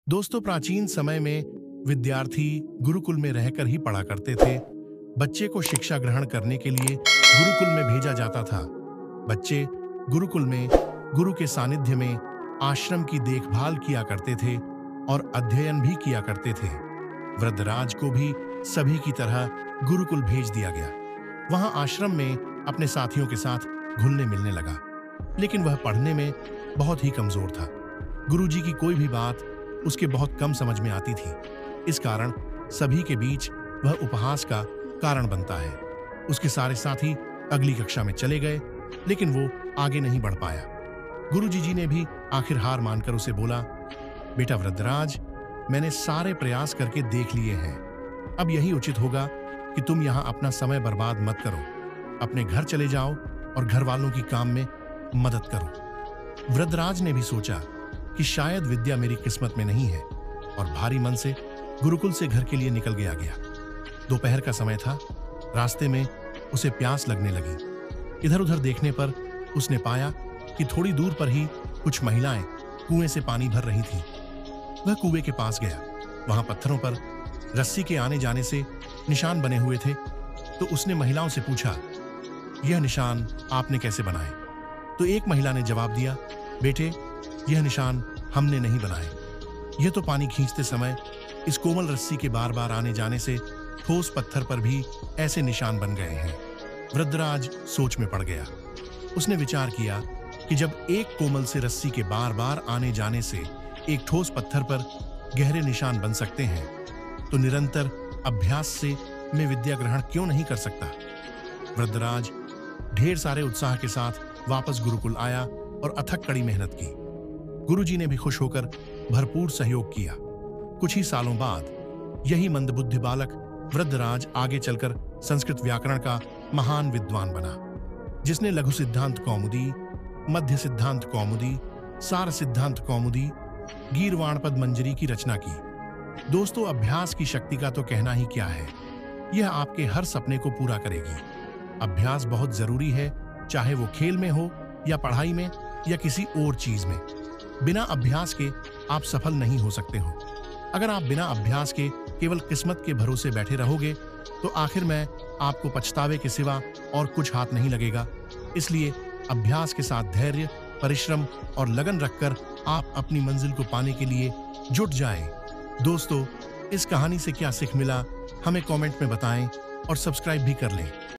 दोस्तों, प्राचीन समय में विद्यार्थी गुरुकुल में रहकर ही पढ़ा करते थे। बच्चे को शिक्षा ग्रहण करने के लिए गुरुकुल में भेजा जाता था। बच्चे गुरुकुल में गुरु के सानिध्य में आश्रम की देखभाल किया करते थे और अध्ययन भी किया करते थे। वृद्धराज को भी सभी की तरह गुरुकुल भेज दिया गया। वहां आश्रम में अपने साथियों के साथ घुलने मिलने लगा, लेकिन वह पढ़ने में बहुत ही कमजोर था। गुरुजी की कोई भी बात उसके बहुत कम समझ में आती थी। इस कारण सभी के बीच वह उपहास का कारण बनता है। उसके सारे साथी अगली कक्षा में चले गए, लेकिन वो आगे नहीं बढ़ पाया। गुरुजी जी ने भी आखिर हार मानकर उसे बोला, बेटा वृद्धराज, मैंने सारे प्रयास करके देख लिए हैं। अब यही उचित होगा कि तुम यहाँ अपना समय बर्बाद मत करो। अपने घर चले जाओ और घर वालों की काम में मदद करो। वृद्धराज ने भी सोचा कि शायद विद्या मेरी किस्मत में नहीं है, और भारी मन से गुरुकुल से घर के लिए निकल गया। दोपहर का समय था। रास्ते में उसे प्यास लगने लगी। इधर उधर देखने पर उसने पाया कि थोड़ी दूर पर ही कुछ महिलाएं कुएं से पानी भर रही थीं। वह कुएं के पास गया। वहां पत्थरों पर रस्सी के आने जाने से निशान बने हुए थे। तो उसने महिलाओं से पूछा, यह निशान आपने कैसे बनाए? तो एक महिला ने जवाब दिया, बेटे, यह निशान हमने नहीं बनाए। यह तो पानी खींचते समय इस कोमल रस्सी के बार बार आने जाने से ठोस पत्थर पर भी ऐसे निशान बन गए हैं। वृद्धराज सोच में पड़ गया। उसने विचार किया कि जब एक कोमल से रस्सी के बार बार आने जाने से एक ठोस पत्थर पर गहरे निशान बन सकते हैं, तो निरंतर अभ्यास से मैं विद्या ग्रहण क्यों नहीं कर सकता? वृद्धराज ढेर सारे उत्साह के साथ वापस गुरुकुल आया और अथक कड़ी मेहनत की। गुरुजी ने भी खुश होकर भरपूर सहयोग किया। कुछ ही सालों बाद यही मंदबुद्धि बालक वृद्धराज आगे चलकर संस्कृत व्याकरण का महान विद्वान बना, जिसने लघु सिद्धांत कौमुदी, मध्य सिद्धांत कौमुदी, सार सिद्धांत कौमुदी, गीर्वाणपद मंजरी की रचना की। दोस्तों, अभ्यास की शक्ति का तो कहना ही क्या है। यह आपके हर सपने को पूरा करेगी। अभ्यास बहुत जरूरी है, चाहे वो खेल में हो या पढ़ाई में या किसी और चीज में। बिना अभ्यास के आप सफल नहीं हो सकते हो। अगर आप बिना अभ्यास के केवल किस्मत के भरोसे बैठे रहोगे, तो आखिर में आपको पछतावे के सिवा और कुछ हाथ नहीं लगेगा। इसलिए अभ्यास के साथ धैर्य, परिश्रम और लगन रखकर आप अपनी मंजिल को पाने के लिए जुट जाएं। दोस्तों, इस कहानी से क्या सीख मिला, हमें कमेंट में बताएं और सब्सक्राइब भी कर लें।